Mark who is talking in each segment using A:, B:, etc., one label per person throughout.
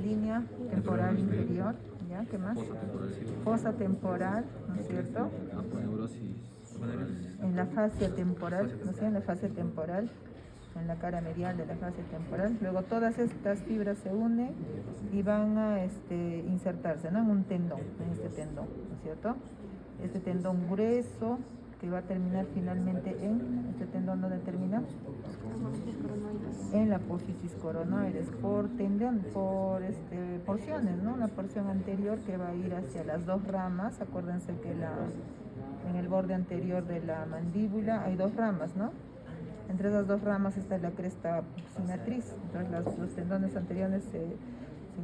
A: línea temporal inferior, ¿ya? ¿Qué más? Fosa temporal, ¿no es cierto? En la fascia temporal, ¿no es cierto? En la fascia temporal, en la cara medial de la fascia temporal. Luego todas estas fibras se unen y van a insertarse, ¿no? En un tendón, en este tendón, ¿no es cierto? Este tendón grueso que va a terminar finalmente en este tendón, donde termina en la apófisis coronoides, por tendón, por porciones, ¿no? Una porción anterior que va a ir hacia las dos ramas. Acuérdense que en el borde anterior de la mandíbula hay dos ramas, ¿no? Entre esas dos ramas está la cresta buccinatriz. Entonces los tendones anteriores se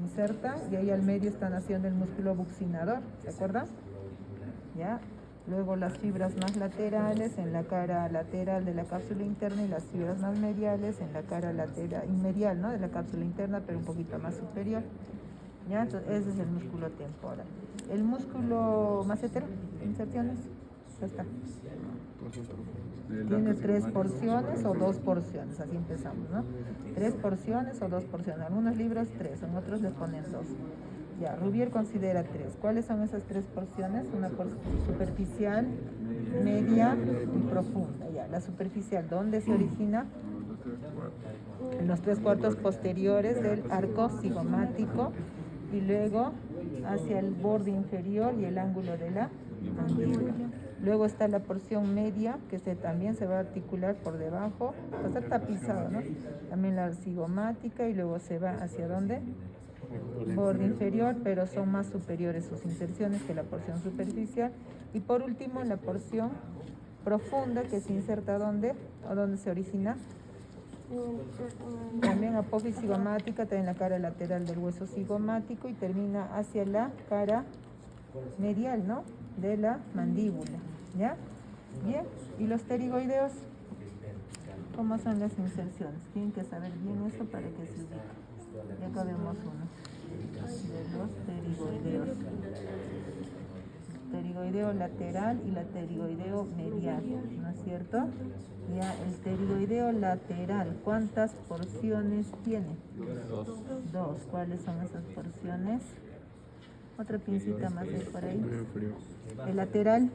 A: insertan y ahí al medio están haciendo el músculo buccinador, ¿se acuerdan? ¿Ya? Luego las fibras más laterales en la cara lateral de la cápsula interna y las fibras más mediales en la cara lateral y medial, ¿no? De la cápsula interna, pero un poquito más superior. ¿Ya? Entonces ese es el músculo temporal. El músculo macetero, inserciones, ya está. Tiene 3 porciones o 2 porciones, así empezamos, ¿no? 3 porciones o 2 porciones. Algunos libros 3, en otros le ponen 2. Ya, Rubier considera 3. ¿Cuáles son esas 3 porciones? Una superficial, media y profunda. Ya, la superficial, ¿dónde se origina? En los 3/4 posteriores del arco cigomático y luego hacia el borde inferior y el ángulo de la mandíbula. Luego está la porción media, que también se va a articular por debajo, va a estar tapizado, ¿no? También la cigomática, y luego se va hacia ¿dónde? Borde inferior, pero son más superiores sus inserciones que la porción superficial. Y por último, la porción profunda, que se inserta ¿dónde? ¿O dónde se origina? También apófisis cigomática, también la cara lateral del hueso cigomático, y termina hacia la cara medial, ¿no? De la mandíbula, ¿ya? Bien, y los pterigoideos, ¿cómo son las inserciones? Tienen que saber bien eso para que se ubique. Y acá vemos uno de los pterigoideos. Pterigoideo lateral y la pterigoideo medial, ¿no es cierto? Ya, el pterigoideo lateral, ¿cuántas porciones tiene? 2. ¿Cuáles son esas porciones? Otra pincita más de por ahí. El lateral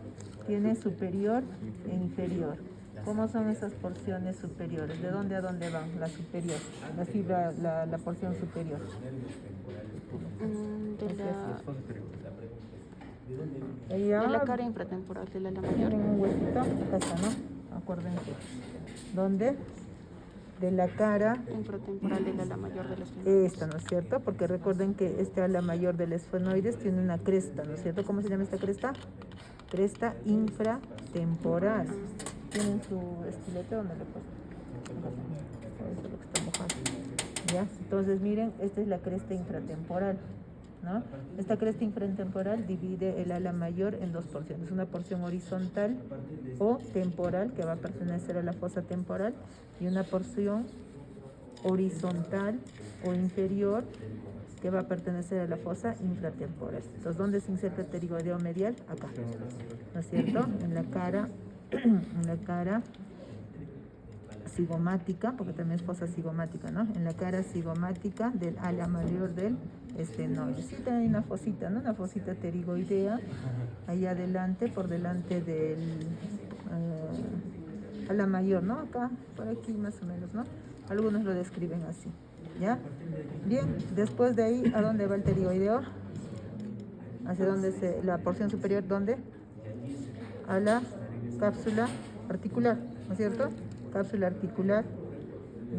A: tiene superior e inferior. ¿Cómo son esas porciones superiores? ¿De dónde a dónde van? La superior, la fibra, la porción superior.
B: De la cara infratemporal del ala mayor.
A: Tienen un huesito, acá está, ¿no? Acuérdense. ¿Dónde? De la cara
B: Infratemporal del ala mayor del esfenoides.
A: esta, ¿no es cierto? Porque recuerden que este ala mayor del esfenoides tiene una cresta, ¿no es cierto? ¿Cómo se llama esta cresta? Cresta infratemporal. Tienen su estilete, ¿dónde le puedo? Eso es lo que está mojado. ¿Ya? Entonces miren, esta es la cresta infratemporal, ¿no? Esta cresta infratemporal divide el ala mayor en 2 porciones, una porción horizontal o temporal, que va a pertenecer a la fosa temporal, y una porción horizontal o inferior, que va a pertenecer a la fosa infratemporal. Entonces, ¿dónde se inserta el pterigoideo medial? Acá, ¿no es cierto? En la cara, cigomática, porque también es fosa cigomática, ¿no? En la cara cigomática del ala mayor del esfenoides. Sí, hay una fosita, ¿no? Una fosita pterigoidea ahí adelante, por delante del ala mayor, ¿no? Acá, por aquí más o menos, ¿no? Algunos lo describen así, ¿ya? Bien, después de ahí, ¿a dónde va el pterigoideo? ¿Hacia dónde la porción superior, dónde? A la cápsula articular, ¿no es cierto? Cápsula articular,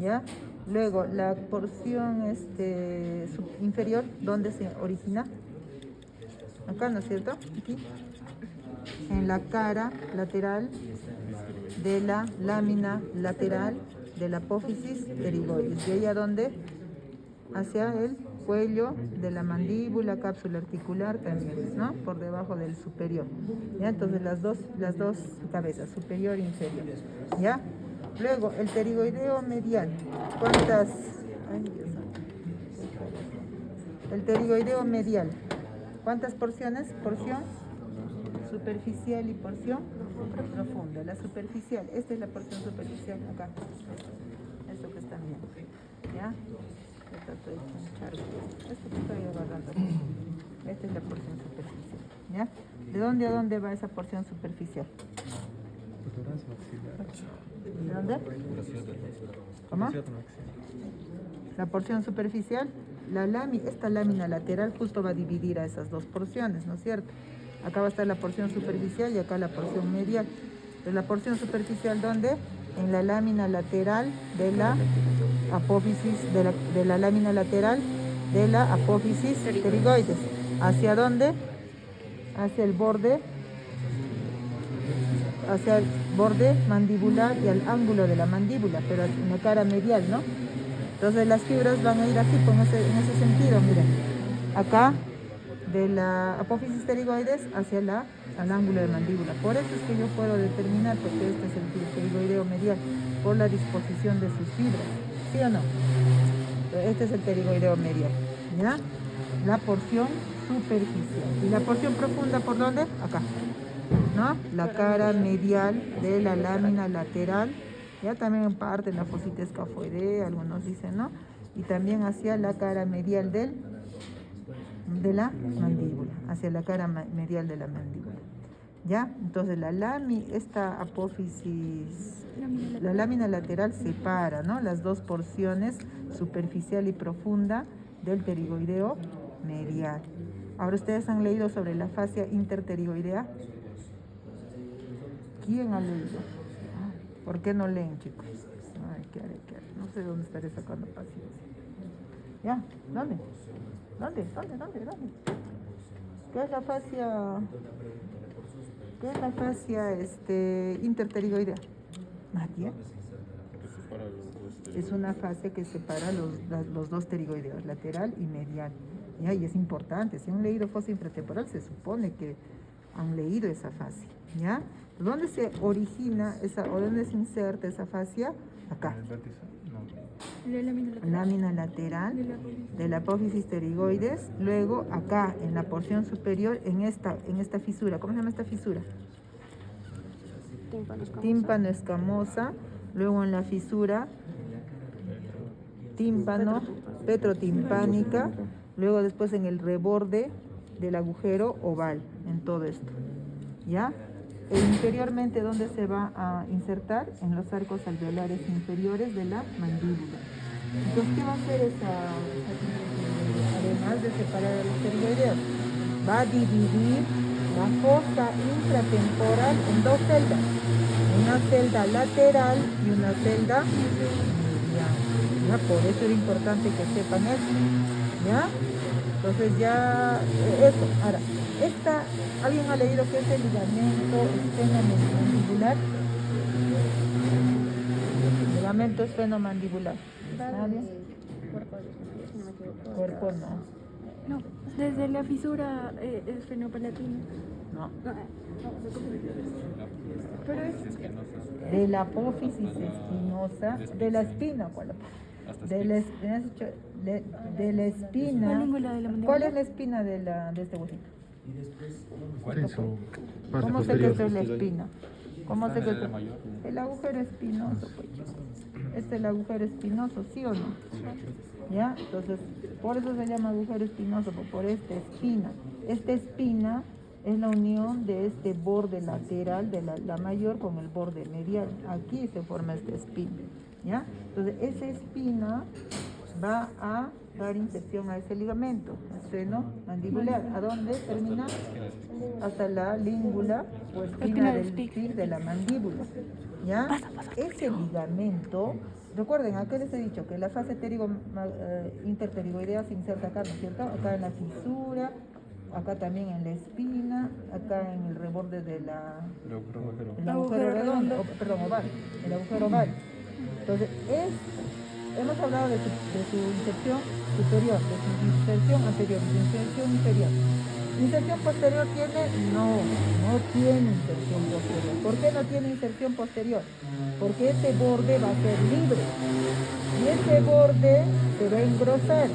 A: ¿ya? Luego, la porción inferior, ¿dónde se origina? Acá, ¿no es cierto? Aquí. En la cara lateral de la lámina lateral de la apófisis pterigoides. ¿De ahí a dónde? Hacia el cuello de la mandíbula, cápsula articular también, ¿no? Por debajo del superior. ¿Ya? Entonces las dos cabezas, superior e inferior. ¿Ya? Luego, el pterigoideo medial. ¿Cuántas? Ay, Dios santo. El pterigoideo medial. ¿Cuántas porciones? Porción superficial y porción profunda. La superficial, esta es la porción superficial acá. Esto que están viendo. ¿Ya? está todo hecho un charco. Esto que estoy agarrando. Esta es la porción superficial, ¿ya? ¿De dónde a dónde va esa porción superficial? ¿De dónde? ¿Cómo? La porción superficial, esta lámina lateral justo va a dividir a esas dos porciones, ¿no es cierto? Acá va a estar la porción superficial y acá la porción medial. Entonces, la porción superficial, ¿dónde? En la lámina lateral de la apófisis, de la lámina lateral de la apófisis pterigoides. ¿Hacia dónde? Hacia el borde mandibular y al ángulo de la mandíbula, pero en la cara medial, ¿no? Entonces las fibras van a ir así, en ese sentido, miren. Acá, de la apófisis pterigoides hacia al ángulo de mandíbula. Por eso es que yo puedo determinar, porque este es el pterigoideo medial, por la disposición de sus fibras. ¿Sí o no? Este es el pterigoideo medial, ¿ya? La porción superficial. ¿Y la porción profunda por dónde? Acá, ¿no? La cara medial de la lámina lateral, ya también en parte en la fosita escafoidea, algunos dicen, ¿no? Y también hacia la cara medial de la mandíbula, hacia la cara medial de la mandíbula, ¿ya? Entonces esta apófisis, la lámina lateral separa, ¿no? Las dos porciones, superficial y profunda, del pterigoideo medial. Ahora, ¿ustedes han leído sobre la fascia interpterigoidea? ¿Quién ha leído? ¿Por qué no leen, chicos? Ay, ¿qué haré? No sé dónde estaré sacando paciencia. ¿Ya? ¿Dónde? ¿Qué es la fascia? Interpterigoidea? ¿Nadie? Es una fascia que separa los dos pterigoideos, lateral y medial. ¿Ya? Y es importante. Si han leído fosa infratemporal, se supone que han leído esa fascia, ¿ya? ¿Dónde se origina o dónde se inserta esa fascia? Acá. Lámina lateral de la apófisis pterigoides. Luego acá, en la porción superior, en esta fisura. ¿Cómo se llama esta fisura? Tímpano escamosa. Luego en la fisura, tímpano, petrotimpánica. Luego después en el reborde del agujero oval, en todo esto, ¿ya? Interiormente, ¿dónde se va a insertar? En los arcos alveolares inferiores de la mandíbula. Entonces, ¿qué va a hacer esa además de separar a los pterigoideos? Va a dividir la fosa intratemporal en dos celdas, una celda lateral y una celda medial. ¿Ya? Por eso es importante que sepan esto, ¿ya? Entonces ya, eso. Ahora, ¿alguien ha leído qué es el ligamento esfenomandibular? Ligamento esfenomandibular. ¿Nadie? Cuerpo no.
C: No, desde la fisura esfenopalatina.
A: No.
C: Pero es
A: De la apófisis espinosa, de la espina, ¿cuál? De la espina. ¿Cuál es la espina de este huesito? ¿Cómo sé que esto es la espina? ¿Cómo sé que esto es el agujero espinoso? Pues, ¿este es el agujero espinoso, sí o no? ¿Ya? Entonces, por eso se llama agujero espinoso, por esta espina. Esta espina es la unión de este borde lateral de la mayor con el borde medial. Aquí se forma esta espina, ¿ya? Entonces, esa espina va a dar inserción a ese ligamento esfenomandibular. ¿A dónde termina? Hasta la língula o espina del pic de la mandíbula, ¿ya? Ese ligamento, recuerden, acá les he dicho que la fase interpterigoidea se inserta acá, ¿no es cierto? Acá en la fisura, acá también en la espina, acá en el reborde del agujero redondo, oval, el agujero oval. Entonces, hemos hablado de su inserción superior, de su inserción anterior, de su inserción inferior. ¿Inserción posterior tiene? No tiene inserción posterior. ¿Por qué no tiene inserción posterior? Porque ese borde va a ser libre y ese borde se va a engrosar.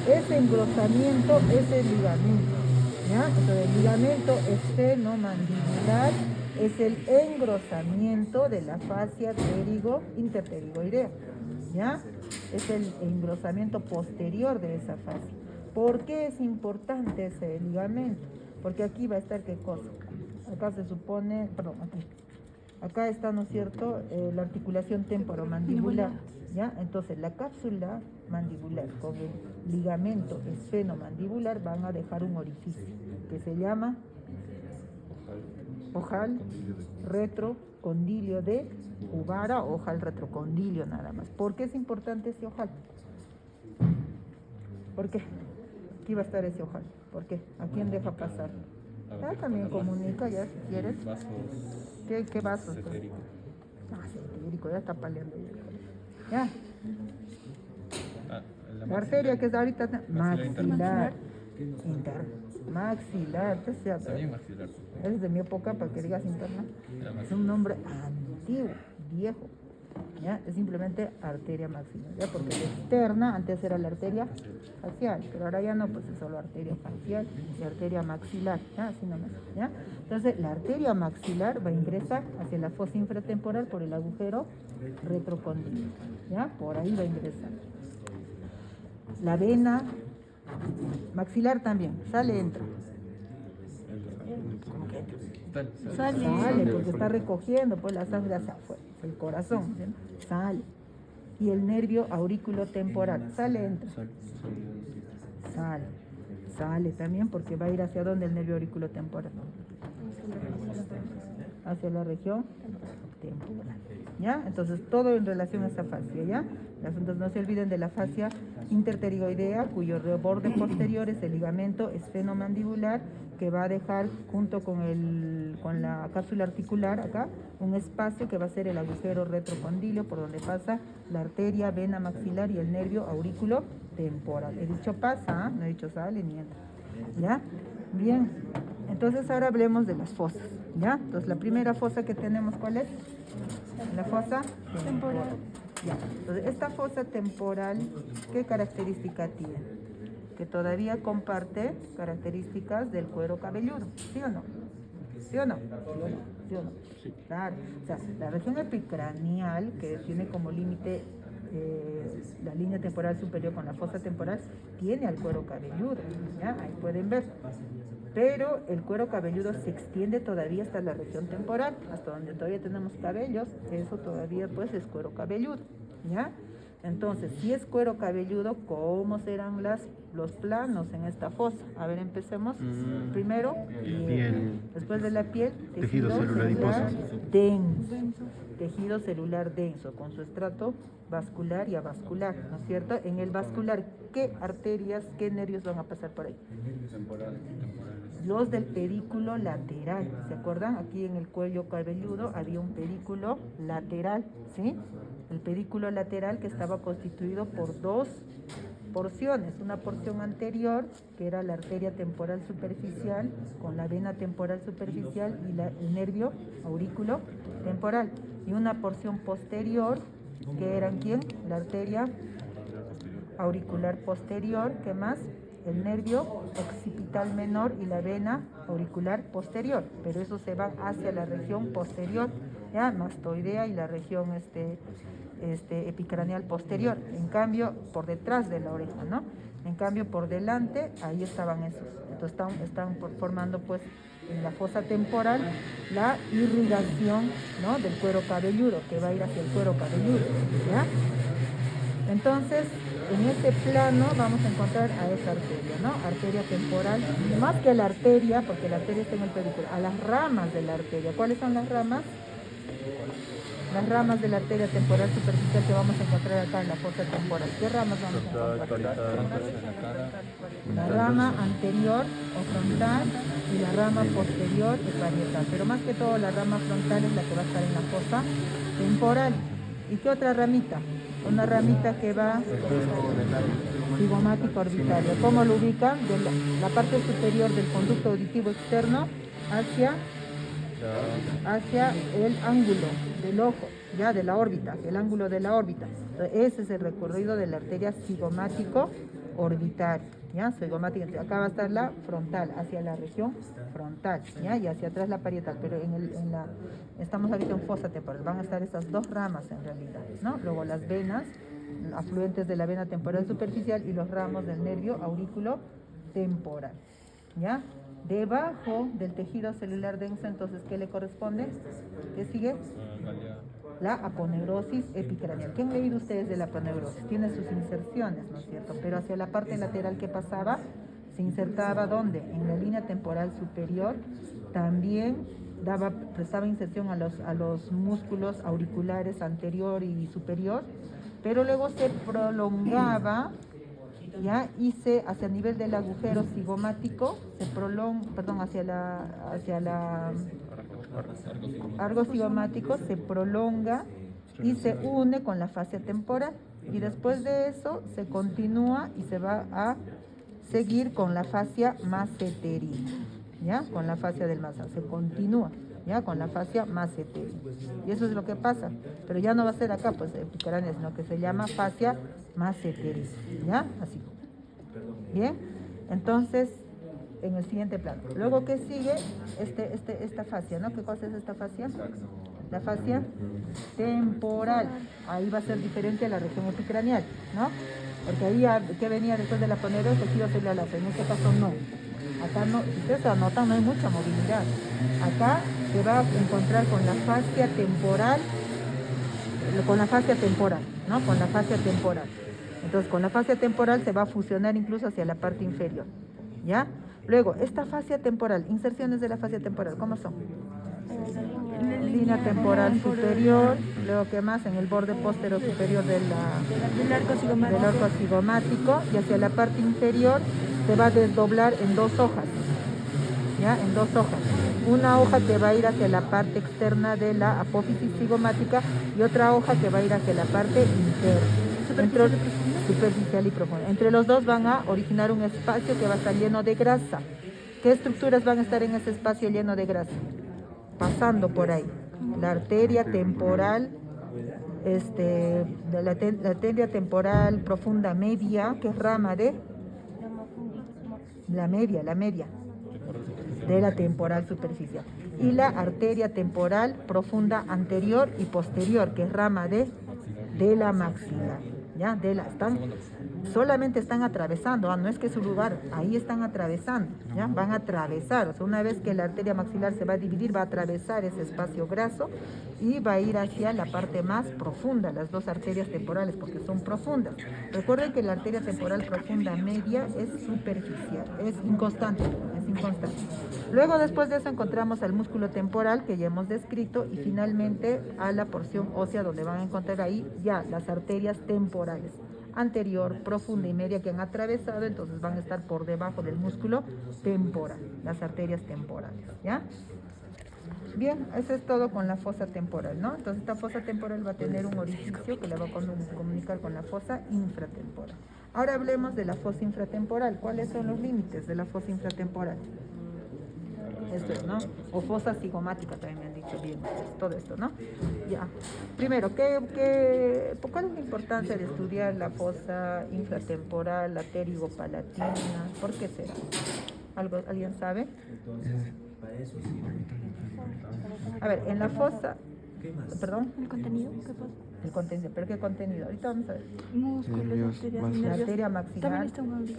A: Ese engrosamiento es el ligamento, ¿ya? Entonces, el ligamento esfenomandibular es el engrosamiento de la fascia interpterigoidea, ¿ya? es el engrosamiento posterior de esa fascia. ¿Por qué es importante ese ligamento? Porque aquí va a estar, ¿qué cosa? Acá se supone, perdón, aquí. Acá está, ¿no es cierto?, la articulación temporomandibular, ¿ya? Entonces, la cápsula mandibular con el ligamento esfenomandibular van a dejar un orificio que se llama ojal retrocondilio de Uvara, ojal retrocondilio nada más. ¿Por qué es importante ese ojal? ¿Por qué? Aquí va a estar ese ojal. ¿Por qué? ¿A quién deja pasar? Ah, también comunica ya si quieres. ¿Qué vasos? Setérico. Ah, setérico, ya está paleando. Ya. La arteria que es ahorita maxilar. Maxilar.
B: Maxilar.
A: Es de mi época para que digas interna. Es un nombre antiguo, viejo. ¿Ya? Es simplemente arteria maxilar, ¿ya? Porque la externa antes era la arteria facial, pero ahora ya no, pues es solo arteria facial y arteria maxilar, ¿ya? Así nomás, ¿ya? Entonces la arteria maxilar va a ingresar hacia la fosa infratemporal por el agujero retrocondilo, ¿ya? Por ahí va a ingresar. La vena maxilar también, sale, entra. Sale porque está recogiendo pues la sangre hacia afuera, el corazón, ¿sí? Sale. Y el nervio aurículo temporal, sale, entra. Sale también porque va a ir hacia dónde el nervio aurículo temporal. Hacia la región temporal, ¿ya? Entonces todo en relación a esa fascia, ¿ya? Entonces no se olviden de la fascia interpterigoidea, cuyo borde posterior es el ligamento esfenomandibular, que va a dejar junto con la cápsula articular acá un espacio que va a ser el agujero retrocondilio por donde pasa la arteria, vena maxilar y el nervio aurículo temporal. He dicho pasa, no he dicho sale ni entra, ¿ya? Bien, entonces ahora hablemos de las fosas, ¿ya? Entonces la primera fosa que tenemos, ¿cuál es? La fosa temporal. Ya. Entonces esta fosa temporal, ¿qué característica tiene? Que todavía comparte características del cuero cabelludo, ¿sí o no? ¿Sí o no? ¿Sí o no? Sí. Claro. O sea, la región epicranial, que tiene como límite la línea temporal superior con la fosa temporal, tiene al cuero cabelludo, ¿ya? Ahí pueden ver. Pero el cuero cabelludo se extiende todavía hasta la región temporal, hasta donde todavía tenemos cabellos, eso todavía pues es cuero cabelludo, ¿ya? Entonces, si es cuero cabelludo, ¿cómo serán los planos en esta fosa? A ver, empecemos. Primero, piel. Después de la piel, tejido celular denso. Tejido celular denso, con su estrato vascular y avascular, ¿no es cierto? En el vascular, ¿qué arterias, qué nervios van a pasar por ahí? Los del pedículo lateral, ¿se acuerdan? Aquí en el cuello cabelludo había un pedículo lateral, ¿sí? El pedículo lateral que estaba constituido por dos porciones, una porción anterior que era la arteria temporal superficial con la vena temporal superficial y el nervio aurículo temporal, y una porción posterior que eran ¿quién? La arteria auricular posterior, ¿qué más? El nervio occipital menor y la vena auricular posterior, pero eso se va hacia la región posterior, ya, mastoidea y la región epicraneal posterior. En cambio, por detrás de la oreja, ¿no? En cambio, por delante, ahí estaban esos. Entonces están formando, pues, en la fosa temporal, la irrigación, ¿no?, del cuero cabelludo, que va a ir hacia el cuero cabelludo, ¿ya? Entonces, en este plano vamos a encontrar a esa arteria, ¿no? Arteria temporal, más que la arteria, porque la arteria está en el pedículo, a las ramas de la arteria. ¿Cuáles son las ramas? Las ramas de la arteria temporal superficial que vamos a encontrar acá en la fosa temporal. ¿Qué ramas vamos a encontrar? La rama anterior o frontal y la rama posterior y parietal. Pero más que todo la rama frontal es la que va a estar en la fosa temporal. ¿Y qué otra ramita? Una ramita que va cigomática orbitaria. ¿Cómo lo ubican? De la parte superior del conducto auditivo externo hacia el ángulo del ojo, ya de la órbita, el ángulo de la órbita. Ese es el recorrido de la arteria cigomático orbitaria, ¿ya? Cigomática, acá va a estar la frontal, hacia la región frontal, ¿ya? Y hacia atrás la parietal, pero estamos ahorita en fosa temporal, van a estar esas dos ramas en realidad, ¿no? Luego las venas afluentes de la vena temporal superficial y los ramos del nervio aurículo temporal, ¿ya? Debajo del tejido celular denso, entonces, ¿qué le corresponde? ¿Qué sigue? La aponeurosis epicraneal. ¿Qué han leído ustedes de la aponeurosis? Tiene sus inserciones, ¿no es cierto? Pero hacia la parte lateral, ¿qué pasaba? Se insertaba, ¿dónde? En la línea temporal superior. También prestaba inserción a los músculos auriculares anterior y superior, pero luego se prolongaba, ¿ya? Y hacia el nivel del agujero cigomático, hacia la arco cigomático se prolonga y se une con la fascia temporal. Y después de eso se continúa y se va a seguir con la fascia maseterina, ¿ya? Con la fascia del masa, se continúa, ¿ya? Con la fascia maseterina. Y eso es lo que pasa, pero ya no va a ser acá, pues, epicránea, sino que se llama fascia maseterina, ¿ya? Así. Bien, entonces, en el siguiente plano. Luego, ¿qué sigue? Esta fascia, ¿no? ¿Qué cosa es esta fascia? La fascia temporal. Ahí va a ser diferente a la región epicraneal, ¿no? Porque ahí, ¿qué venía después de la aponeurosis? Tejido celular láser. En este caso, no. Acá no, si ustedes anotan, no hay mucha movilidad. Acá se va a encontrar con la fascia temporal, ¿no? Con la fascia temporal. Entonces, con la fascia temporal se va a fusionar incluso hacia la parte inferior, ¿ya? Luego, esta fascia temporal, inserciones de la fascia temporal, ¿cómo son? Línea temporal superior, luego, ¿qué más? En el borde postero superior del arco cigomático, y hacia la parte inferior se va a desdoblar en dos hojas, ¿ya? En dos hojas. Una hoja que va a ir hacia la parte externa de la apófisis cigomática y otra hoja que va a ir hacia la parte interna. Superficial y profunda. Entre los dos van a originar un espacio que va a estar lleno de grasa. ¿Qué estructuras van a estar en ese espacio lleno de grasa? Pasando por ahí. La arteria temporal, la arteria temporal profunda media, que es rama de la media de la temporal superficial. Y la arteria temporal profunda anterior y posterior, que es rama de la maxilar. ¿Ya? Solamente están atravesando, no es que es su lugar, ahí están atravesando, ¿ya? Van a atravesar, o sea, una vez que la arteria maxilar se va a dividir, va a atravesar ese espacio graso y va a ir hacia la parte más profunda, las dos arterias temporales, porque son profundas. Recuerden que la arteria temporal profunda media es superficial, es inconstante. Luego, después de eso, encontramos al músculo temporal, que ya hemos descrito, y finalmente a la porción ósea, donde van a encontrar ahí ya las arterias temporales, anterior, profunda y media, que han atravesado, entonces van a estar por debajo del músculo temporal, las arterias temporales, ¿ya? Bien, eso es todo con la fosa temporal, ¿no? Entonces esta fosa temporal va a tener un orificio que la va a comunicar con la fosa infratemporal. Ahora hablemos de la fosa infratemporal. ¿Cuáles son los límites de la fosa infratemporal? Esto es, ¿no? O fosa cigomática también me han dicho bien, todo esto, ¿no? Ya. Primero, ¿cuál es la importancia de estudiar la fosa infratemporal, laterio-palatina? ¿Por qué será? ¿Alguien sabe? A ver, en la fosa... ¿Perdón?
C: ¿El contenido? ¿Qué pasa?
A: El contenido, ¿pero qué contenido? Ahorita vamos a ver.
C: Músculos, arterias,
A: La arteria maxilar.
C: También está un ganglio.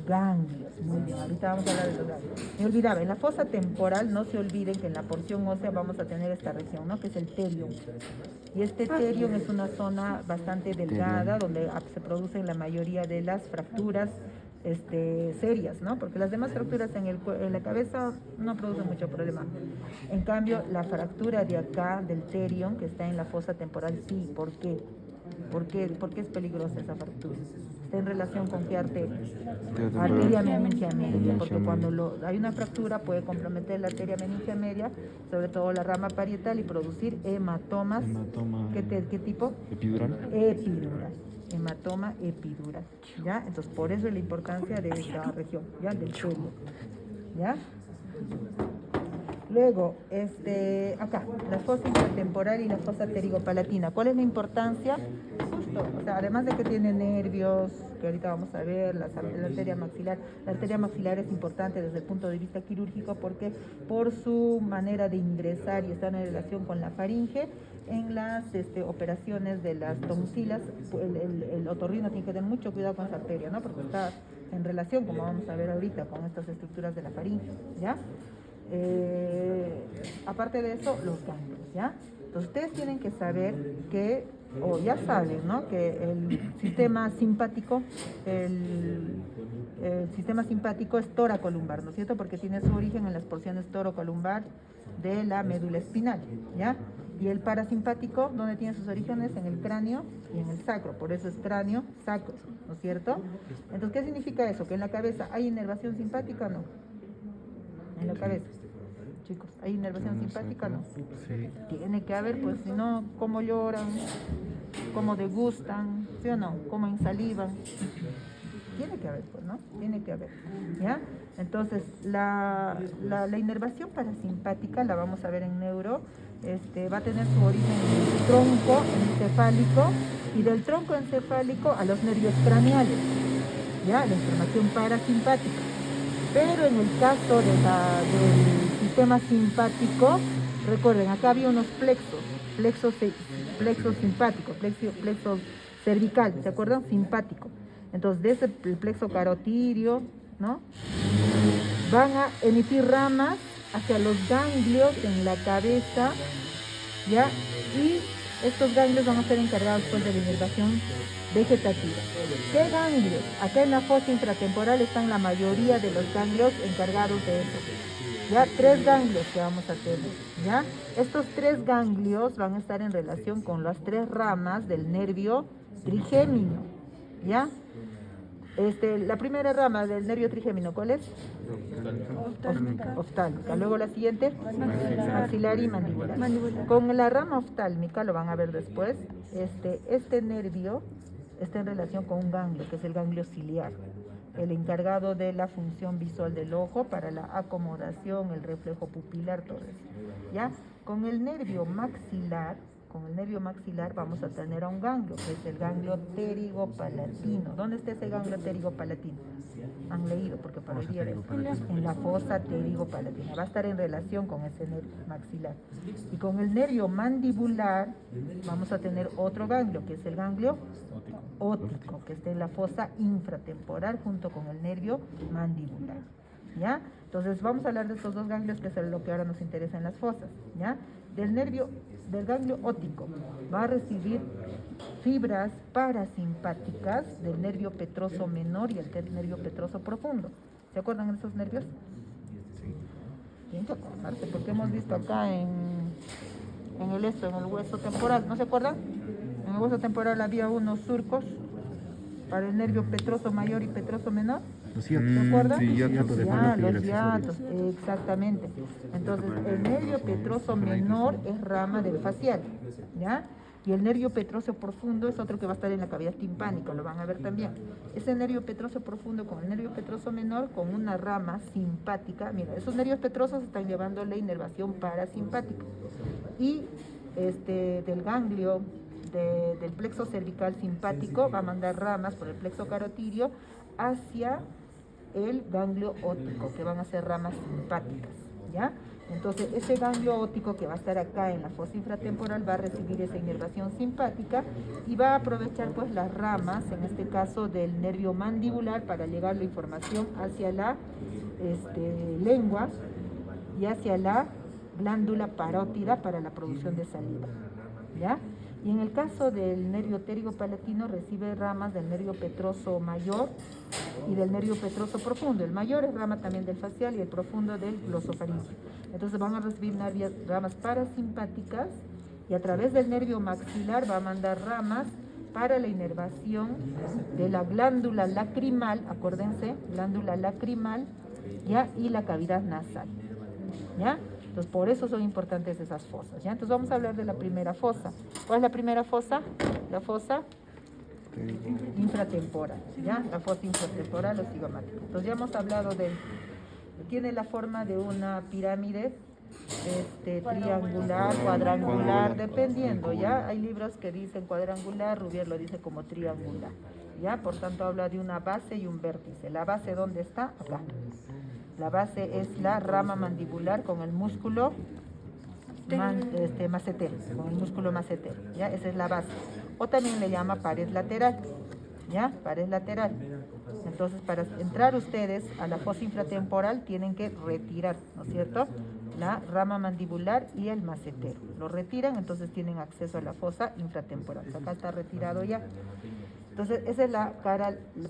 A: Ganglios, muy bien, ahorita vamos a hablar de los ganglios. Me olvidaba, en la fosa temporal no se olviden que en la porción ósea vamos a tener esta región, ¿no? Que es el terium. Y este terium es una zona bastante delgada donde se producen la mayoría de las fracturas serias, ¿no? Porque las demás fracturas en la cabeza no producen mucho problema. En cambio, la fractura de acá, del terium, que está en la fosa temporal, sí. ¿Por qué? ¿Por qué es peligrosa esa fractura? Está en relación con qué arteria. Arteria meningia media, porque cuando hay una fractura puede comprometer la arteria meningia media, sobre todo la rama parietal, y producir hematomas. ¿Qué tipo? Epidural. Hematoma epidural, ¿ya? Entonces, por eso es la importancia de esta región, ¿ya? Del suelo, ¿ya? Luego, acá, la fosa infratemporal y la fosa pterigopalatina. ¿Cuál es la importancia? Justo, o sea, además de que tiene nervios, que ahorita vamos a ver, la arteria maxilar. La arteria maxilar es importante desde el punto de vista quirúrgico porque por su manera de ingresar y estar en relación con la faringe, en las operaciones de las tonsilas, el otorrino tiene que tener mucho cuidado con esa arteria, ¿no? Porque está en relación, como vamos a ver ahorita, con estas estructuras de la faringe, ¿ya? Aparte de eso, los ganglios, ¿ya? Entonces ustedes tienen que saber que, o ya saben, ¿no? Que el sistema simpático, el sistema simpático es toracolumbar, ¿no es cierto? Porque tiene su origen en las porciones torocolumbar de la médula espinal, ¿ya? Y el parasimpático, ¿dónde tiene sus orígenes? En el cráneo y en el sacro, por eso es cráneo sacro, ¿no es cierto? Entonces, ¿qué significa eso? Que en la cabeza hay inervación simpática o no. En la cabeza, chicos, ¿hay inervación simpática o no?
C: Sí.
A: Tiene que haber, pues, si no, cómo lloran, cómo degustan, ¿sí o no? Cómo ensalivan. Tiene que haber, pues, ¿no? Tiene que haber, ¿ya? Entonces, la inervación parasimpática, la vamos a ver en neuro, va a tener su origen en el tronco encefálico y del tronco encefálico a los nervios craneales, ¿ya? La inflamación parasimpática. Pero en el caso del sistema simpático, recuerden, acá había unos plexos simpáticos, plexo cervical, ¿se acuerdan? Simpático. Entonces, de ese plexo carotidio, ¿no? Van a emitir ramas hacia los ganglios en la cabeza, ¿ya? Y estos ganglios van a ser encargados pues de la inervación vegetativa. ¿Qué ganglios? Acá en la fosa intratemporal están la mayoría de los ganglios encargados de eso. Ya, 3 ganglios que vamos a tener, ¿ya? Estos 3 ganglios van a estar en relación con las 3 ramas del nervio trigémino, ¿ya? La primera rama del nervio trigémino, ¿cuál es? Oftálmica. Luego la siguiente, maxilar y mandibular. Con la rama oftálmica, lo van a ver después, este nervio está en relación con un ganglio, que es el ganglio ciliar, el encargado de la función visual del ojo para la acomodación, el reflejo pupilar, todo eso, ¿ya? Con el nervio maxilar vamos a tener a un ganglio, que es el ganglio pterigopalatino. ¿Dónde está ese ganglio pterigopalatino? Han leído, porque para el día de en la fosa pterigopalatina. Va a estar en relación con ese nervio maxilar. Y con el nervio mandibular vamos a tener otro ganglio, que es el ganglio óptico, que está en la fosa infratemporal junto con el nervio mandibular, ¿ya? Entonces vamos a hablar de estos 2 ganglios, que es lo que ahora nos interesa en las fosas, ¿ya? Del ganglio óptico va a recibir fibras parasimpáticas del nervio petroso menor y el nervio petroso profundo. ¿Se acuerdan de esos nervios? Sí. Tienen que acordarse, porque hemos visto acá en el hueso temporal, ¿no se acuerdan? En el hueso temporal había unos surcos para el nervio petroso mayor y petroso menor. ¿Se acuerdan?
C: Sí,
A: los hiatos, exactamente. Entonces, el nervio petroso menor es rama del facial, ¿ya? Y el nervio petroso profundo es otro que va a estar en la cavidad timpánica, lo van a ver también. Ese nervio petroso profundo con el nervio petroso menor con una rama simpática. Mira, esos nervios petrosos están llevando la inervación parasimpática. Y del ganglio del plexo cervical simpático va a mandar ramas por el plexo carotidio hacia el ganglio óptico, que van a ser ramas simpáticas, ¿ya? Entonces, ese ganglio óptico que va a estar acá en la fosa infratemporal va a recibir esa inervación simpática y va a aprovechar pues las ramas, en este caso del nervio mandibular, para llegar la información hacia la lengua y hacia la glándula parótida para la producción de saliva, ¿ya? Y en el caso del nervio pterigopalatino recibe ramas del nervio petroso mayor y del nervio petroso profundo. El mayor es rama también del facial y el profundo del glosofaringeo. Entonces van a recibir ramas parasimpáticas y a través del nervio maxilar va a mandar ramas para la inervación de la glándula lacrimal, acuérdense, glándula lacrimal, ¿ya? Y la cavidad nasal, ¿ya? Entonces, por eso son importantes esas fosas, ¿ya? Entonces, vamos a hablar de la primera fosa. ¿Cuál es la primera fosa? La fosa infratemporal, ¿ya? La fosa infratemporal o cigomática. Entonces, ya hemos hablado tiene la forma de una pirámide triangular, cuadrangular, dependiendo, ¿ya? Hay libros que dicen cuadrangular, Rubier lo dice como triangular, ¿ya? Por tanto, habla de una base y un vértice. ¿La base dónde está? Acá. La base es la rama mandibular con el músculo macetero, con el músculo macetero, ¿ya? Esa es la base. O también le llama pared lateral, ¿ya? Pared lateral. Entonces, para entrar ustedes a la fosa infratemporal tienen que retirar, ¿no es cierto?, la rama mandibular y el macetero. Lo retiran, entonces tienen acceso a la fosa infratemporal. Acá está retirado ya. Entonces, esa es la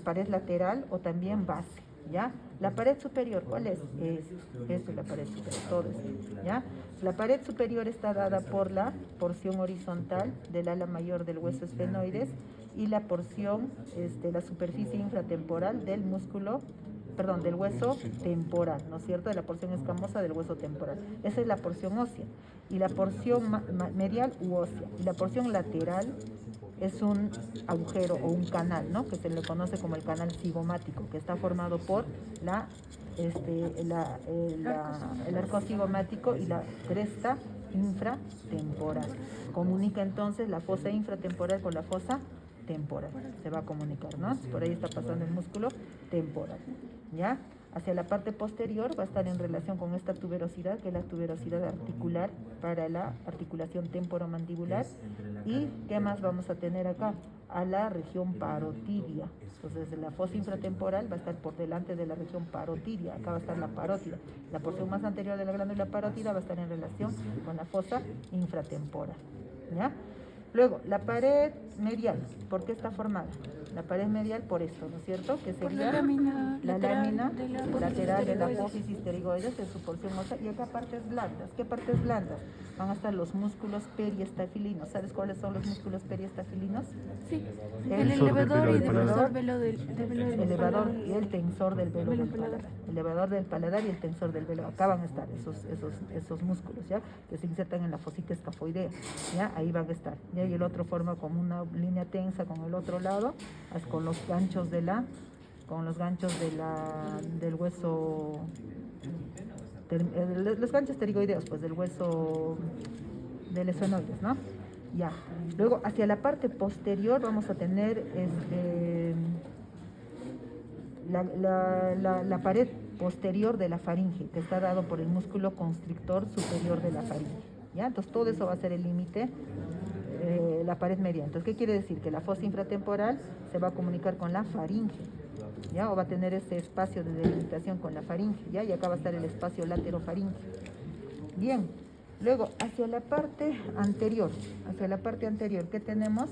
A: pared lateral o también base, ¿ya? La pared superior, ¿cuál es? Esta es la pared superior, todo esto, ¿ya? La pared superior está dada por la porción horizontal del ala mayor del hueso esfenoides y la porción, la superficie infratemporal del músculo, perdón, del hueso temporal, ¿no es cierto?, de la porción escamosa del hueso temporal. Esa es la porción ósea. Y la porción medial u ósea. Y la porción lateral es un agujero o un canal, ¿no?, que se le conoce como el canal cigomático, que está formado por el arco cigomático y la cresta infratemporal. Comunica entonces la fosa infratemporal con la fosa temporal. Se va a comunicar, ¿no? Por ahí está pasando el músculo temporal, ¿ya? Hacia la parte posterior va a estar en relación con esta tuberosidad, que es la tuberosidad articular para la articulación temporomandibular. ¿Y qué más vamos a tener acá? A la región parotidia. Entonces, la fosa infratemporal va a estar por delante de la región parotidia. Acá va a estar la parótida. La porción más anterior de la glándula parótida va a estar en relación con la fosa infratemporal, ¿ya? Luego, la pared medial, ¿por qué está formada? La pared medial por esto, ¿no es cierto? Que sería la lámina lateral de la apófisis pterigoides en su porción ósea. Y acá partes blandas. ¿Qué partes blandas? Van a estar los músculos periestafilinos. ¿Sabes cuáles son los músculos periestafilinos?
C: Sí, el elevador y defensor velo del
A: el elevador y el tensor del velo del paladar. El elevador del paladar y el tensor del velo. Acá van a estar esos músculos, ¿ya? Que se insertan en la fosita escafoidea, ¿ya? Ahí van a estar, ¿ya? Y el otro forma como una línea tensa con el otro lado, con los ganchos del hueso, los ganchos pterigoideos, pues del hueso del esfenoides, ¿no? Ya. Luego, hacia la parte posterior vamos a tener la pared posterior de la faringe, que está dado por el músculo constrictor superior de la faringe, ¿ya? Entonces, todo eso va a ser el límite, la pared medial. Entonces, ¿qué quiere decir? Que la fosa infratemporal se va a comunicar con la faringe, ¿ya? O va a tener ese espacio de delimitación con la faringe, ¿ya? Y acá va a estar el espacio laterofaringe. Bien. Luego, hacia la parte anterior, ¿qué tenemos?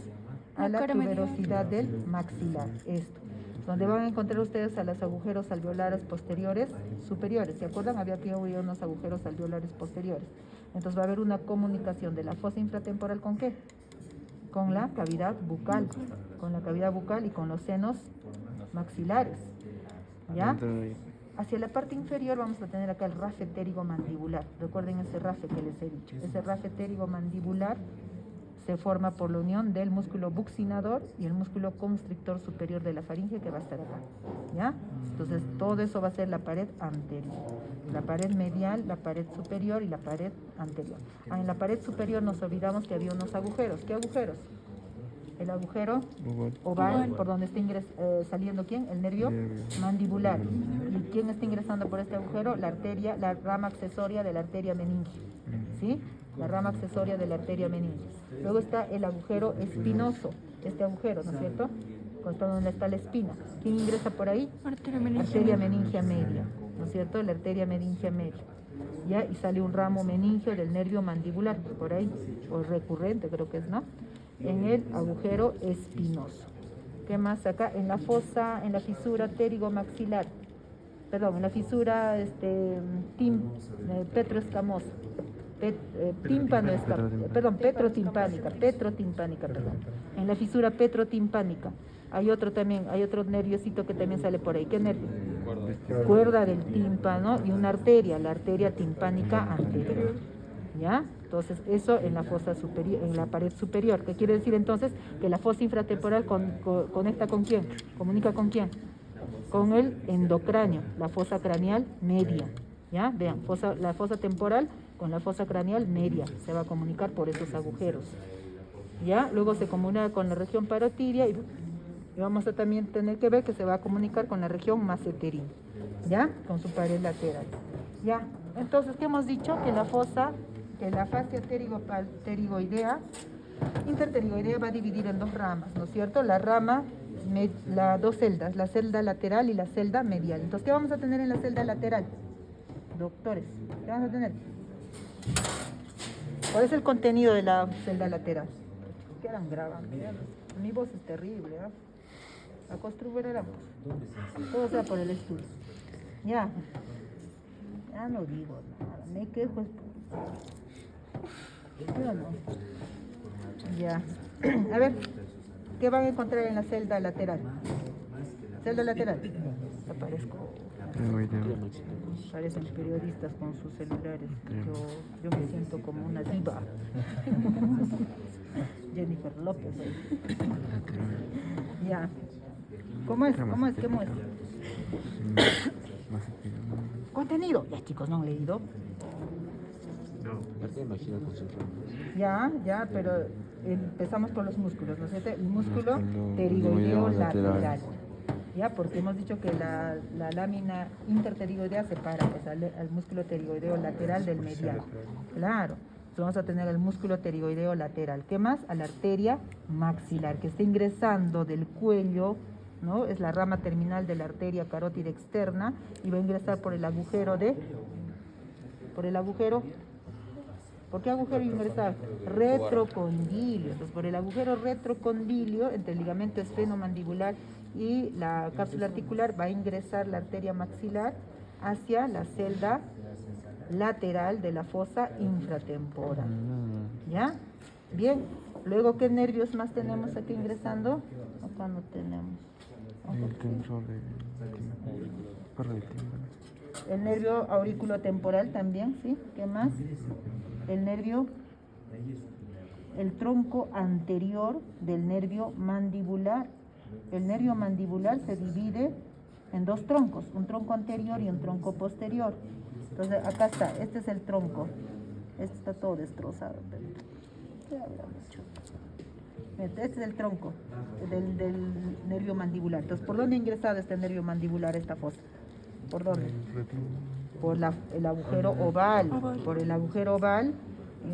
A: A la tuberosidad del maxilar, esto. Donde van a encontrar ustedes a los agujeros alveolares posteriores superiores. ¿Se acuerdan? Había aquí unos agujeros alveolares posteriores. Entonces va a haber una comunicación de la fosa infratemporal ¿con qué? Con la cavidad bucal, y con los senos maxilares, ¿ya? Hacia la parte inferior vamos a tener acá el rafe pterigomandibular. Recuerden ese rafe que les he dicho. Ese rafe pterigomandibular se forma por la unión del músculo buccinador y el músculo constrictor superior de la faringe, que va a estar acá, ¿ya? Entonces, todo eso va a ser la pared anterior. La pared medial, la pared superior y la pared anterior. En la pared superior nos olvidamos que había unos agujeros. ¿Qué agujeros? El agujero oval, por donde está saliendo ¿quién? El nervio mandibular. ¿Y quién está ingresando por este agujero? La arteria, la rama accesoria de la arteria meninge, ¿sí? La rama accesoria de la arteria meninge. Luego está el agujero espinoso, este agujero, ¿no es cierto? Donde está la espina. ¿Quién ingresa por ahí? Arteria meningia media, ¿no es cierto? La arteria meningia media. ¿Ya? Y sale un ramo meningio del nervio mandibular, por ahí, o recurrente creo que es, ¿no? En el agujero espinoso. ¿Qué más acá? En la fosa, en la fisura pterigomaxilar, perdón, en la fisura petroescamosa, petrotimpánica, perdón. En la fisura petrotimpánica hay otro nerviosito que también sale por ahí. ¿Qué nervio? Cuerda del tímpano y una arteria, la arteria timpánica anterior, ¿ya? Entonces, eso en la fosa superior, en la pared superior. ¿Qué quiere decir entonces? Que la fosa infratemporal conecta ¿con quién? ¿Comunica con quién? Con el endocráneo, la fosa craneal media, ¿ya? Vean, la fosa temporal con la fosa craneal media se va a comunicar por esos agujeros, ¿ya? Luego se comunica con la región parotidia y vamos a también tener que ver que se va a comunicar con la región maceterina, ¿ya? Con su pared lateral, ¿ya? Entonces, ¿qué hemos dicho? Que la fosa que la fascia pterigoidea, interpterigoidea va a dividir en dos ramas, ¿no es cierto? La rama, las dos celdas, la celda lateral y la celda medial. Entonces, ¿qué vamos a tener en la celda lateral? Doctores, ¿qué vamos a tener? ¿Cuál es el contenido de la celda lateral? Quedan grabando, ¿ya? Mi voz es terrible, ¿eh? Acostumbraremos. Todo sea por el estudio. Ya no digo nada, me quejo. Yo no. Ya. A ver, ¿qué van a encontrar en la celda lateral? Celda lateral. Aparezco. Parecen periodistas con sus celulares. Yo me siento como una diva. Jennifer López. Ya. ¿Cómo es? ¿Qué muestra? Contenido. Ya, chicos, ¿no han leído? Ya, pero empezamos por los músculos, ¿no es cierto? El músculo pterigoideo lateral. Ya, porque hemos dicho que la lámina interpterigoidea separa pues, al músculo pterigoideo lateral del medial. Claro. Entonces vamos a tener el músculo pterigoideo lateral. ¿Qué más? A la arteria maxilar, que está ingresando del cuello, ¿no? Es la rama terminal de la arteria carótida externa y va a ingresar por el agujero ¿por qué agujero ingresar? Retrocondilio. Entonces, por el agujero retrocondilio, entre el ligamento esfenomandibular y la cápsula articular, va a ingresar la arteria maxilar hacia la celda lateral de la fosa infratemporal. ¿Ya? Bien. Luego, ¿qué nervios más tenemos aquí ingresando? Acá no tenemos. El nervio auriculotemporal también, ¿sí? ¿Qué más? El tronco anterior del nervio mandibular. El nervio mandibular se divide en dos troncos, un tronco anterior y un tronco posterior. Entonces, acá está, este es el tronco. Este está todo destrozado. Este es el tronco del nervio mandibular. Entonces, ¿por dónde ha ingresado este nervio mandibular, esta fosa? ¿Por dónde? Por el agujero oval. Por el agujero oval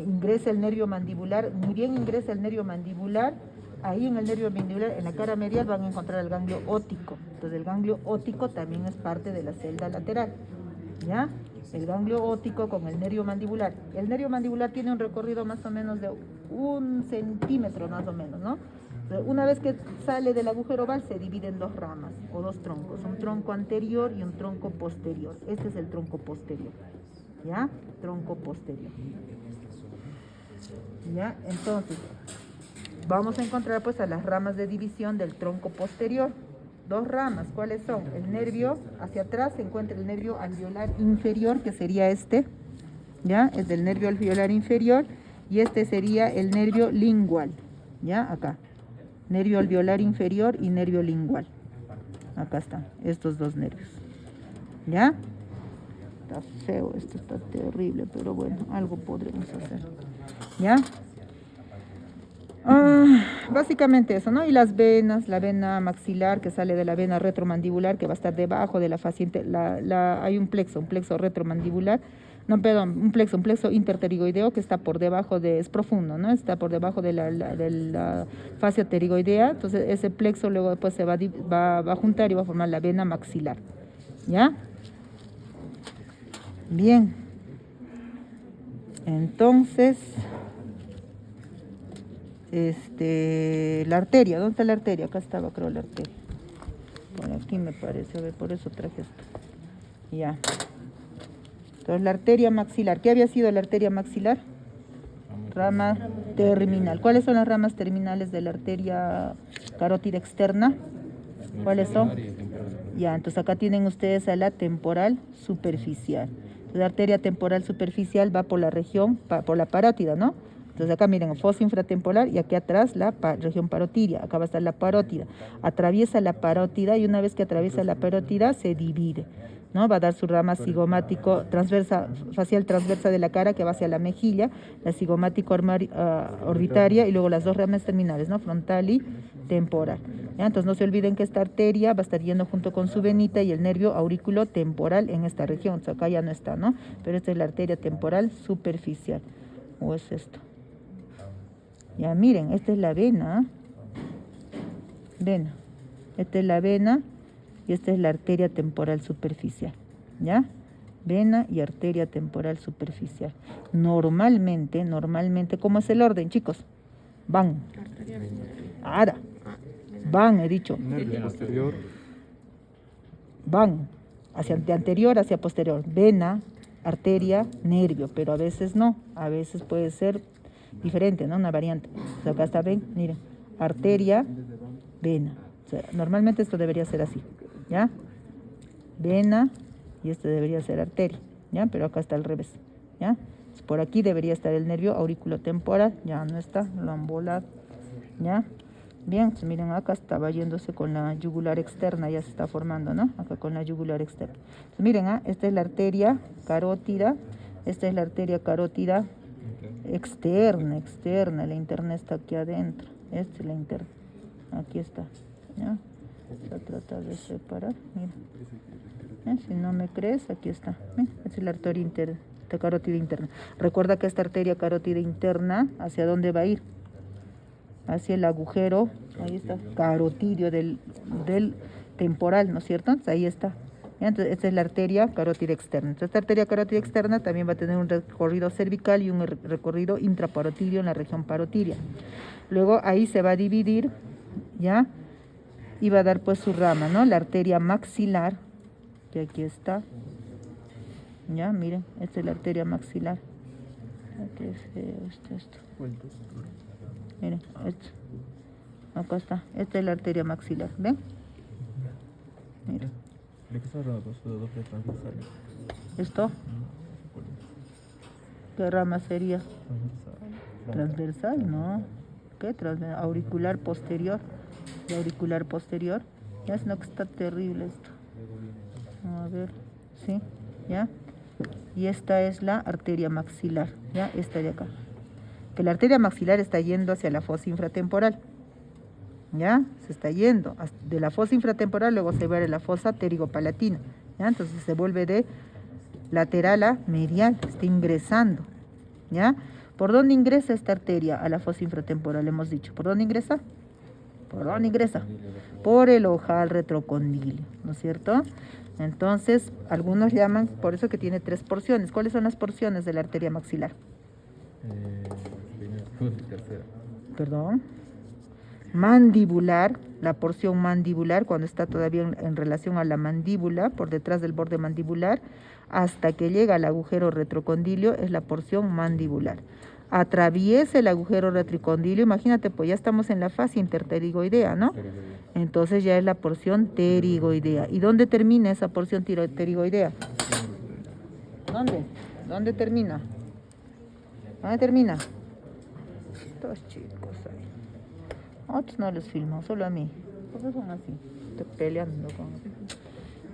A: ingresa el nervio mandibular. Muy bien ingresa el nervio mandibular. Ahí en el nervio mandibular, en la cara medial, van a encontrar el ganglio óptico. Entonces, el ganglio óptico también es parte de la celda lateral. ¿Ya? El ganglio óptico con el nervio mandibular. El nervio mandibular tiene un recorrido más o menos de 1 centímetro, más o menos, ¿no? Una vez que sale del agujero oval, se divide en dos ramas o dos troncos, un tronco anterior y un tronco posterior. Este es el tronco posterior, ¿ya? Tronco posterior. ¿Ya? Entonces, vamos a encontrar pues a las ramas de división del tronco posterior. Dos ramas, ¿cuáles son? El nervio, hacia atrás se encuentra el nervio alveolar inferior, que sería este, ¿ya? Es del nervio alveolar inferior, y este sería el nervio lingual, ¿ya? Acá, nervio alveolar inferior y nervio lingual. Acá están, estos dos nervios, ¿ya? Está feo, esto está terrible, pero bueno, algo podremos hacer, ¿ya? Básicamente eso, ¿no? Y las venas, la vena maxilar que sale de la vena retromandibular, que va a estar debajo de la fascia, hay un plexo retromandibular, un plexo interpterigoideo que está por debajo es profundo, ¿no? Está por debajo de la fascia pterigoidea. Entonces ese plexo luego después se va a juntar y va a formar la vena maxilar, ¿ya? Bien. Entonces, la arteria, ¿dónde está la arteria? Acá estaba, creo, la arteria. Por aquí me parece, a ver, por eso traje esto. Ya. Entonces, la arteria maxilar. ¿Qué había sido la arteria maxilar? Rama terminal. ¿Cuáles son las ramas terminales de la arteria carótida externa? ¿Cuáles son? Ya, entonces acá tienen ustedes a la temporal superficial. La arteria temporal superficial va por la región, por la parótida, ¿no? Entonces acá miren, fosa infratemporal y aquí atrás la región parotidia. Acá va a estar la parótida. Atraviesa la parótida y una vez que atraviesa la parótida se divide, ¿no? Va a dar su rama cigomático facial transversa de la cara que va hacia la mejilla, la cigomático orbitaria y luego las dos ramas terminales, ¿no? Frontal y temporal. ¿Ya? Entonces no se olviden que esta arteria va a estar yendo junto con su venita y el nervio aurículo temporal en esta región. Entonces acá ya no está, ¿no? Pero esta es la arteria temporal superficial. ¿O es esto? Ya miren, esta es la vena. Vena. Esta es la vena y esta es la arteria temporal superficial. ¿Ya? Vena y arteria temporal superficial. Normalmente, ¿cómo es el orden, chicos? Van. Ahora. Van, he dicho.
D: Nervio posterior.
A: Van. De anterior hacia posterior. Vena, arteria, nervio. Pero a veces no. A veces puede ser diferente, ¿no? Una variante. O sea, acá está, ven, miren. Arteria, vena. O sea, normalmente esto debería ser así. ¿Ya? Vena y este debería ser arteria. ¿Ya? Pero acá está al revés. ¿Ya? Por aquí debería estar el nervio auriculotemporal. Ya no está, lo han volado. ¿Ya? Bien, pues miren, acá estaba yéndose con la yugular externa, ya se está formando, ¿no? Acá con la yugular externa. Entonces, miren, esta es la arteria carótida, esta es la arteria carótida externa, la interna está aquí adentro, esta es la interna, aquí está, ¿ya? Voy a tratar de separar, mira. Si no me crees, aquí está, esta es la arteria interna, esta carótida interna. Recuerda que esta arteria carótida interna, ¿hacia dónde va a ir? Hacia el agujero, ahí está, carotidio del temporal, ¿no es cierto? Entonces, ahí está. Entonces, esta es la arteria carótida externa. Entonces, esta arteria carótida externa también va a tener un recorrido cervical y un recorrido intraparotidio en la región parotidia. Luego, ahí se va a dividir, ¿ya? Y va a dar pues su rama, ¿no? La arteria maxilar, que aquí está. ¿Ya? Miren, esta es la arteria maxilar. Aquí es esto. Miren, esto. Acá está. Esta es la arteria maxilar. ¿Ven? Mira.
D: ¿De qué está hablando? De doble transversal.
A: ¿Esto? ¿Qué rama sería? Transversal, no. ¿Qué? Auricular posterior. De auricular posterior. Ya es no que está terrible esto. A ver. ¿Sí? ¿Ya? Y esta es la arteria maxilar. ¿Ya? Esta de acá. Que la arteria maxilar está yendo hacia la fosa infratemporal. ¿Ya? Se está yendo de la fosa infratemporal, luego se va a la fosa pterigopalatina. ¿Ya? Entonces se vuelve de lateral a medial, está ingresando. ¿Ya? ¿Por dónde ingresa esta arteria a la fosa infratemporal? Hemos dicho. ¿Por dónde ingresa? ¿Por dónde ingresa? Por el ojal retrocondilio, ¿no es cierto? Entonces, algunos llaman, por eso que tiene 3 porciones. ¿Cuáles son las porciones de la arteria maxilar?
D: Tercera.
A: Perdón. Mandibular, la porción mandibular, cuando está todavía en relación a la mandíbula, por detrás del borde mandibular, hasta que llega al agujero retrocondilio, es la porción mandibular. Atraviesa el agujero retrocondilio, imagínate, pues ya estamos en la fase interpterigoidea, ¿no? Entonces ya es la porción pterigoidea. ¿Y dónde termina esa porción pterigoidea? ¿Dónde? ¿Dónde termina? ¿Dónde termina? Estos chicos ahí. A otros no les filmo, solo a mí. ¿Por qué son así? Estoy peleando con...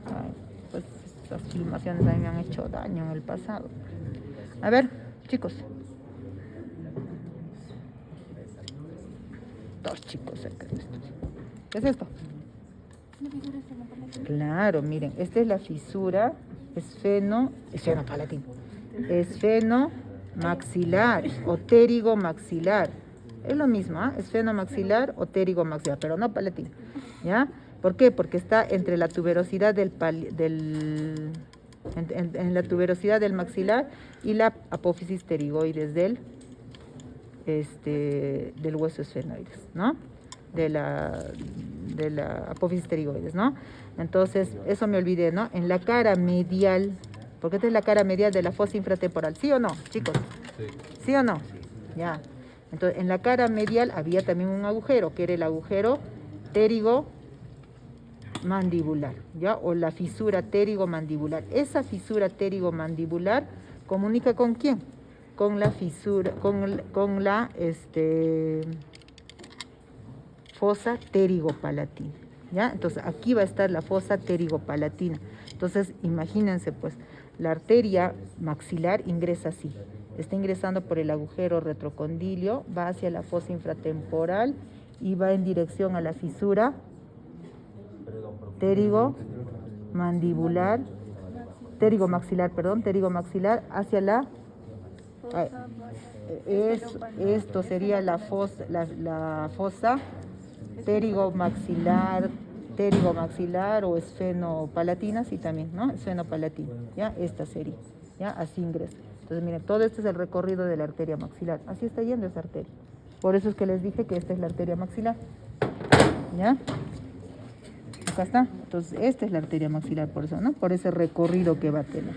A: Ay, pues esas filmaciones a mí me han hecho daño en el pasado. A ver, chicos. 2 chicos cerca de esto. ¿Qué es esto? Claro, miren, esta es la fisura esfenopalatino. Esfenomaxilar o pterigomaxilar. Es lo mismo, esfenomaxilar o pterigomaxilar, pero no palatino. ¿Ya? ¿Por qué? Porque está entre la tuberosidad en la tuberosidad del maxilar y la apófisis pterigoides del hueso esfenoides, ¿no? De la apófisis pterigoides, ¿no? Entonces, eso me olvidé, ¿no? En la cara medial, porque esta es la cara medial de la fosa infratemporal, ¿sí o no, chicos?
D: Sí.
A: ¿Sí o no? Ya. Entonces, en la cara medial había también un agujero, que era el agujero pterigomandibular, ¿ya? O la fisura pterigomandibular. Esa fisura pterigomandibular comunica ¿con quién? Con la fisura, con la fosa pterigopalatina, ¿ya? Entonces, aquí va a estar la fosa pterigopalatina. Entonces, imagínense, pues, la arteria maxilar ingresa así. Está ingresando por el agujero retrocondilio, va hacia la fosa infratemporal y va en dirección a la fisura pterigomaxilar hacia la esto sería la fosa pterigomaxilar o esfenopalatina, sí también, ¿no? Esfenopalatina, ¿ya? Esta sería, ¿ya? Así ingresa. Entonces, miren, todo esto es el recorrido de la arteria maxilar. Así está yendo esa arteria. Por eso es que les dije que esta es la arteria maxilar, ¿ya? Acá está. Entonces, esta es la arteria maxilar, por eso, ¿no? Por ese recorrido que va a tener,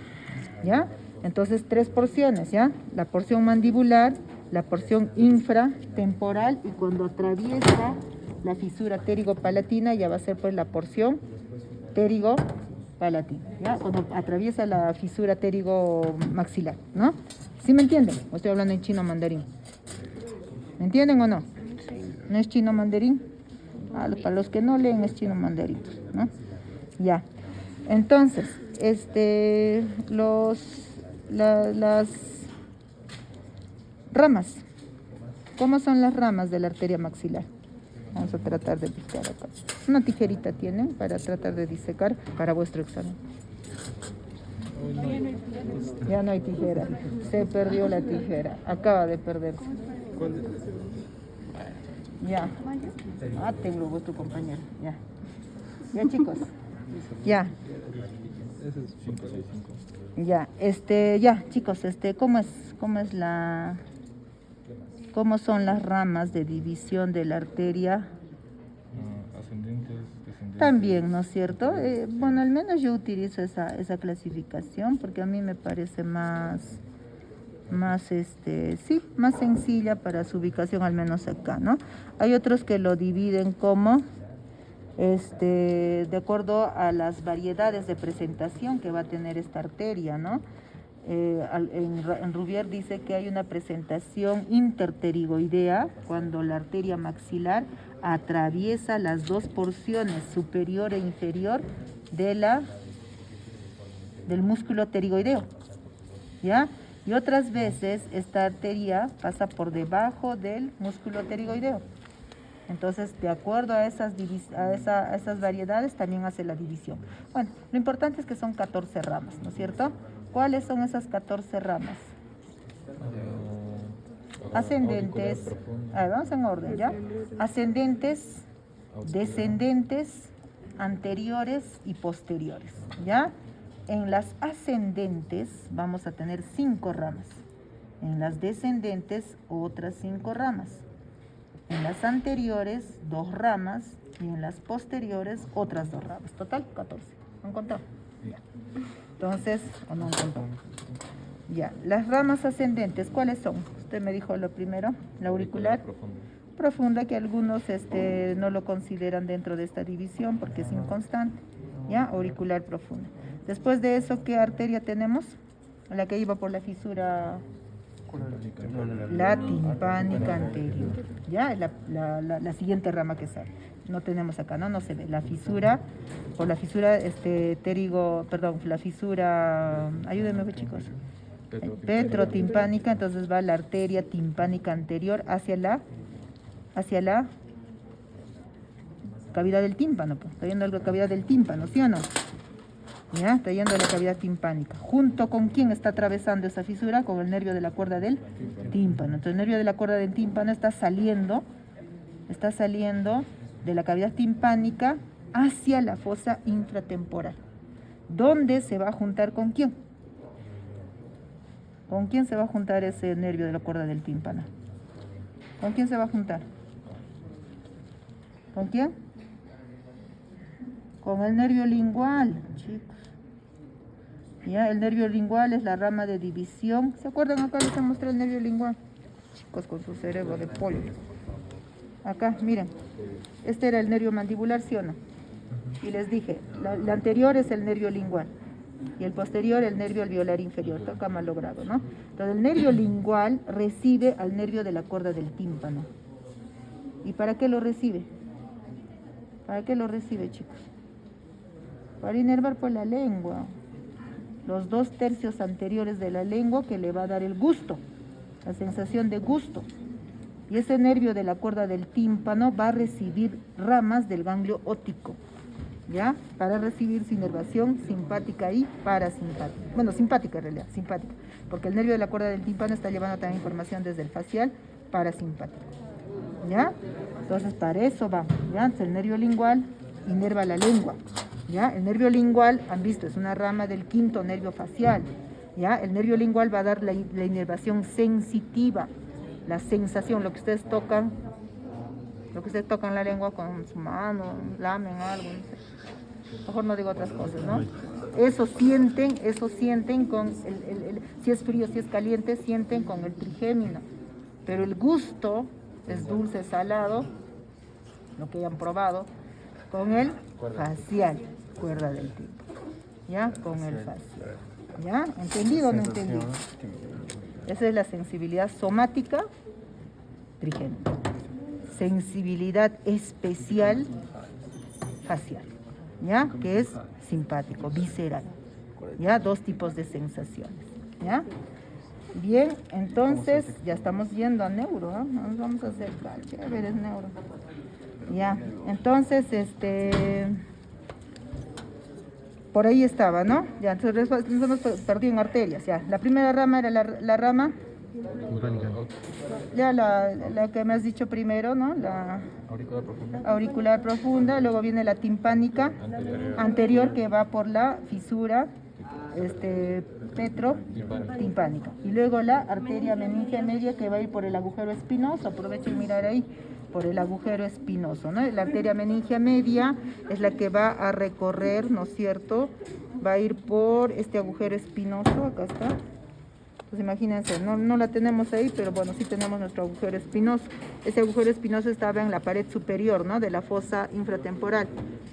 A: ¿ya? Entonces, 3 porciones, ¿ya? La porción mandibular, la porción infratemporal, y cuando atraviesa la fisura pterigopalatina ya va a ser pues la porción pterigopalatina, ¿ya? Cuando atraviesa la fisura pterigomaxilar, ¿no? ¿Sí me entienden? O estoy hablando en chino mandarín. ¿Me entienden o no? ¿No es chino mandarín? Para los que no leen es chino mandarín, ¿no? Ya. Entonces, las ramas. ¿Cómo son las ramas de la arteria maxilar? Vamos a tratar de buscar acá. Una tijerita tienen para tratar de disecar para vuestro examen. Ya no hay tijera. Se perdió la tijera. Acaba de perderse. Ya. Tengo vuestro compañero. Ya. Ya, chicos. Ya. Ya, ya, chicos, ¿cómo son las ramas de división de la arteria?
D: Ascendentes, descendentes.
A: También, ¿no es cierto? Bueno, al menos yo utilizo esa clasificación porque a mí me parece más sencilla para su ubicación, al menos acá, ¿no? Hay otros que lo dividen como de acuerdo a las variedades de presentación que va a tener esta arteria, ¿no? En Rubier dice que hay una presentación interpterigoidea cuando la arteria maxilar atraviesa las dos porciones superior e inferior del músculo pterigoideo, ¿ya? Y otras veces esta arteria pasa por debajo del músculo pterigoideo. Entonces, de acuerdo a esas variedades, también hace la división. Bueno, lo importante es que son 14 ramas, ¿no es cierto? ¿Cuáles son esas 14 ramas? Ascendentes. A ver, vamos en orden, ¿ya? Ascendentes, descendentes, anteriores y posteriores, ¿ya? En las ascendentes vamos a tener 5 ramas. En las descendentes, otras 5 ramas. En las anteriores, 2 ramas, y en las posteriores, otras 2 ramas. Total, 14. ¿Han contado? Ya. Entonces, ¿o no han contado? Ya. Las ramas ascendentes, ¿cuáles son? Usted me dijo lo primero, la auricular profunda, que algunos no lo consideran dentro de esta división porque es inconstante. Ya, auricular profunda. Después de eso, ¿qué arteria tenemos? La que iba por la fisura... La timpánica anterior, ya, la siguiente rama que sale. No tenemos acá, no se ve. La fisura, por la fisura, la fisura, ayúdenme chicos, petrotimpánica, entonces va la arteria timpánica anterior hacia la cavidad del tímpano, pues. Está yendo a la cavidad del tímpano, ¿sí o no? ¿Ya? Está yendo a la cavidad timpánica. ¿Junto con quién está atravesando esa fisura? Con el nervio de la cuerda del tímpano. Entonces el nervio de la cuerda del tímpano está saliendo de la cavidad timpánica hacia la fosa infratemporal. ¿Dónde se va a juntar con quién? ¿Con quién se va a juntar ese nervio de la cuerda del tímpano? ¿Con quién se va a juntar? ¿Con quién? Con el nervio lingual, chicos. Ya, el nervio lingual es la rama de división. ¿Se acuerdan? Acá les mostré el nervio lingual. Chicos, con su cerebro de pollo. Acá, miren. Este era el nervio mandibular, ¿sí o no? Y les dije, la anterior es el nervio lingual. Y el posterior, el nervio alveolar inferior. Está acá mal logrado, ¿no? Entonces, el nervio lingual recibe al nervio de la cuerda del tímpano. ¿Y para qué lo recibe? ¿Para qué lo recibe, chicos? Para inervar por la lengua. Los 2 tercios anteriores de la lengua que le va a dar el gusto, la sensación de gusto. Y ese nervio de la cuerda del tímpano va a recibir ramas del ganglio óptico. ¿ya? Para recibir su inervación simpática y parasimpática. Bueno, simpática en realidad, simpática, porque el nervio de la cuerda del tímpano está llevando también información desde el facial parasimpático, ¿ya? Entonces, para eso vamos, ¿ya? Entonces, el nervio lingual inerva la lengua, ¿ya? El nervio lingual, han visto, es una rama del quinto nervio facial, ¿ya? El nervio lingual va a dar la inervación sensitiva, la sensación, lo que ustedes tocan la lengua con su mano, lamen algo, no sé. Mejor no digo otras cosas, ¿no? Eso sienten con si es frío, si es caliente, sienten con el trigémino. Pero el gusto es dulce, salado, lo que hayan probado, con el facial, cuerda del tímpano, ¿ya? Con el facial, ¿ya? ¿Entendido o no entendido? Esa es la sensibilidad somática trigémica. Sensibilidad especial facial, ¿ya? Que es simpático, visceral, ¿ya? Dos tipos de sensaciones, ¿ya? Bien, entonces ya estamos yendo a neuro, ¿eh? Nos vamos a acercar, chévere, es neuro. Ya, entonces, por ahí estaba, ¿no? Ya, entonces nos hemos perdido en arterias, ya. La primera rama era la rama, ya la que me has dicho primero, ¿no? La auricular profunda, luego viene la timpánica anterior que va por la fisura petrotimpánica, y luego la arteria meningia media que va a ir por el agujero espinoso. Aprovechen mirar ahí, por el agujero espinoso, ¿no? La arteria meningia media es la que va a recorrer, ¿no es cierto? Va a ir por este agujero espinoso, acá está. Pues imagínense, no la tenemos ahí, pero bueno, sí tenemos nuestro agujero espinoso. Ese agujero espinoso estaba en la pared superior, ¿no? De la fosa infratemporal.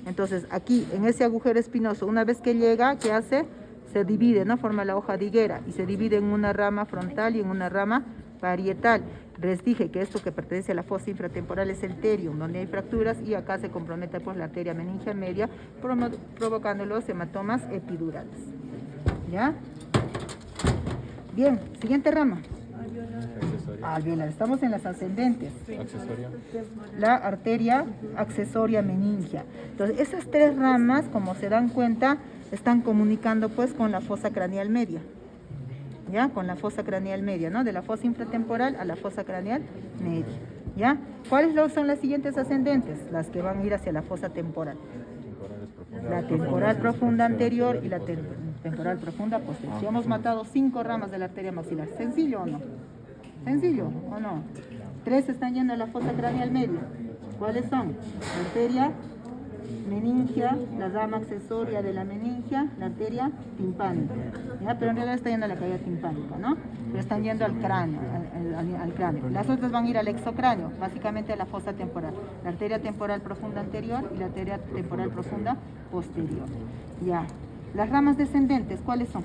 A: Entonces, aquí, en ese agujero espinoso, una vez que llega, ¿qué hace? Se divide, ¿no? Forma la hoja de higuera y se divide en una rama frontal y en una rama parietal. Les dije que esto que pertenece a la fosa infratemporal es el terium, donde hay fracturas, y acá se compromete pues la arteria meningia media, provocando los hematomas epidurales. ¿Ya? Bien, siguiente rama. Alveolar. Estamos en las ascendentes.
D: Accesoria.
A: La arteria accesoria meningia. Entonces, esas tres ramas, como se dan cuenta, están comunicando pues con la fosa craneal media. ¿Ya? Con la fosa craneal media, ¿no? De la fosa infratemporal a la fosa craneal media. ¿Ya? ¿Cuáles son las siguientes ascendentes? Las que van a ir hacia la fosa temporal. La temporal profunda anterior y la temporal profunda posterior. Ya hemos matado 5 ramas de la arteria maxilar. ¿Sencillo o no? ¿Sencillo o no? 3 están yendo a la fosa craneal media. ¿Cuáles son? La arteria meningia, la rama accesoria de la meningia, la arteria timpánica. ¿Ya? Pero en realidad está yendo a la cavidad timpánica, ¿no? Pero están yendo al cráneo, al cráneo. Las otras van a ir al exocráneo, básicamente a la fosa temporal. La arteria temporal profunda anterior y la arteria temporal profunda posterior. Ya. Las ramas descendentes, ¿cuáles son?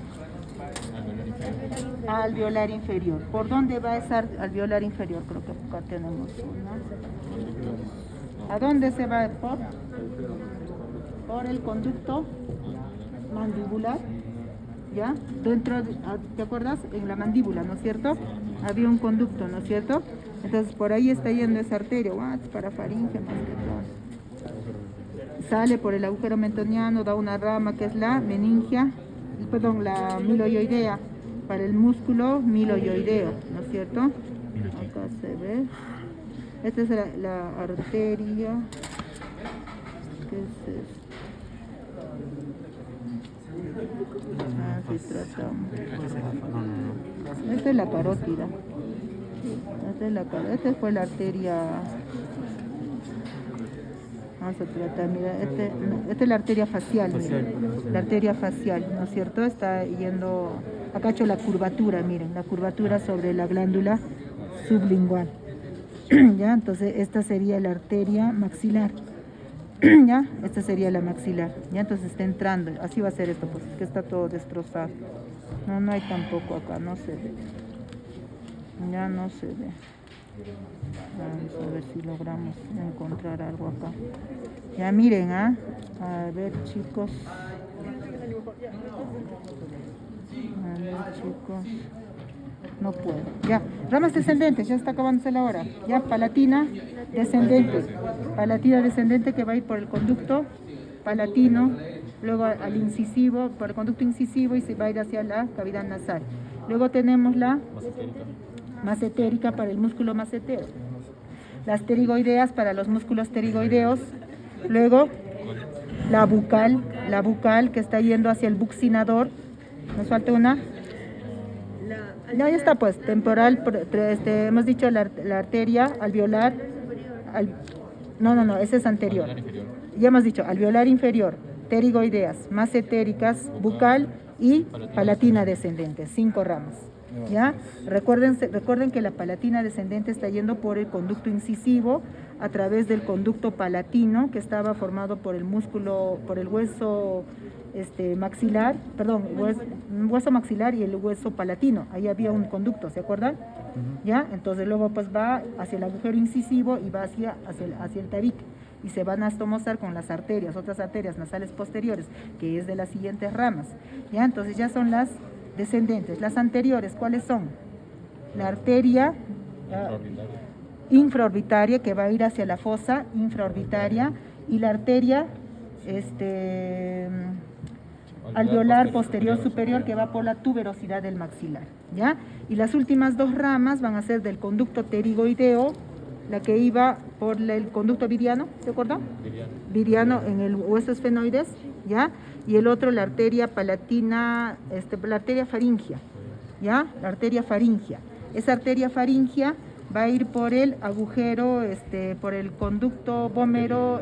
A: Alveolar inferior. ¿Por dónde va esa alveolar inferior? Creo que acá tenemos una. ¿A dónde se va? Por el conducto mandibular, ¿ya? Dentro, ¿te acuerdas? En la mandíbula, ¿no es cierto? Había un conducto, ¿no es cierto? Entonces por ahí está yendo esa arteria, para faringe más que todo. Sale por el agujero mentoniano, da una rama que es la meningia, la miloioidea, para el músculo miloioideo, ¿no es cierto? Acá se ve. Esta es la arteria. ¿Qué es esto? Si tratamos. Esta es la carótida. Esta fue la arteria. Vamos a tratar, mira, esta es la arteria facial, mira, la arteria facial, ¿no es cierto? Está yendo, acá he hecho la curvatura, miren, la curvatura sobre la glándula sublingual. ¿Ya? Entonces esta sería la arteria maxilar. ¿Ya? Esta sería la maxilar. ¿Ya? Entonces está entrando, así va a ser esto, pues que está todo destrozado. No hay tampoco acá, no se ve. Ya no se ve. Vamos a ver si logramos encontrar algo acá. Ya miren, a ver chicos. No puedo. Ya, ramas descendentes, ya está acabándose la hora. Ya, palatina descendente. Palatina descendente que va a ir por el conducto palatino, luego al incisivo, por el conducto incisivo y se va a ir hacia la cavidad nasal. Luego tenemos la masentérica para el músculo masentero, las pterigoideas para los músculos pterigoideos, luego la bucal que está yendo hacia el buccinador. Nos falta una. No, ya está pues, temporal, hemos dicho la arteria alveolar, no, ese es anterior. Ya hemos dicho alveolar inferior, pterigoideas, masentéricas, bucal y palatina descendente, 5 ramas. ¿Ya? Recuerden que la palatina descendente está yendo por el conducto incisivo a través del conducto palatino que estaba formado por el músculo, por el hueso maxilar, hueso maxilar y el hueso palatino. Ahí había un conducto, ¿se acuerdan? ¿Ya? Entonces luego pues va hacia el agujero incisivo y va hacia el tabique y se van a astomosar con las arterias, otras arterias nasales posteriores, que es de las siguientes ramas. ¿Ya? Entonces ya son las descendentes. Las anteriores, ¿cuáles son? La arteria infraorbitaria, que va a ir hacia la fosa infraorbitaria, y la arteria alveolar posterior superior, que va por la tuberosidad del maxilar. ¿Ya? Y las últimas 2 ramas van a ser del conducto pterigoideo, la que iba por el conducto viriano, ¿se acuerdan? Viriano en el hueso esfenoides, ¿ya? Y el otro, la arteria palatina, la arteria faringia, ¿ya? La arteria faringia. Esa arteria faringia va a ir por el agujero, por el conducto vomero,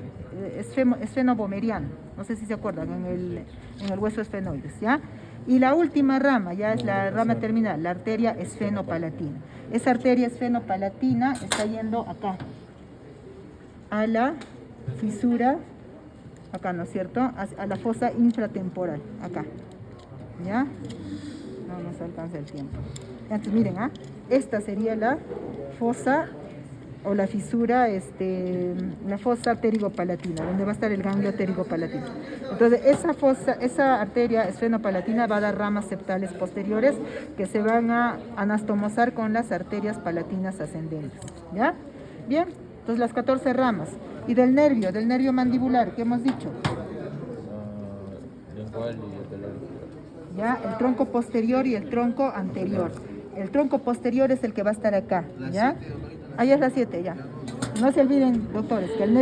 A: esfenobomeriano, no sé si se acuerdan, en el hueso esfenoides, ¿ya? Y la última rama, ya es la rama terminal, la arteria esfenopalatina. Esa arteria esfenopalatina está yendo acá, a la fisura, acá, ¿no es cierto? A la fosa infratemporal, acá, ¿ya? No nos alcanza el tiempo. Entonces, miren, esta sería la fosa o la fisura, la fosa pterigopalatina, donde va a estar el ganglio pterigopalatino. Entonces, esa arteria esfenopalatina va a dar ramas septales posteriores que se van a anastomosar con las arterias palatinas ascendentes. ¿Ya? Bien, entonces las 14 ramas. Y del nervio mandibular, ¿qué hemos dicho?
D: Lingual y atelar.
A: ¿Ya? El tronco posterior y el tronco anterior. El tronco posterior es el que va a estar acá, ¿ya? Ahí es la 7, ya. No se olviden, doctores, que el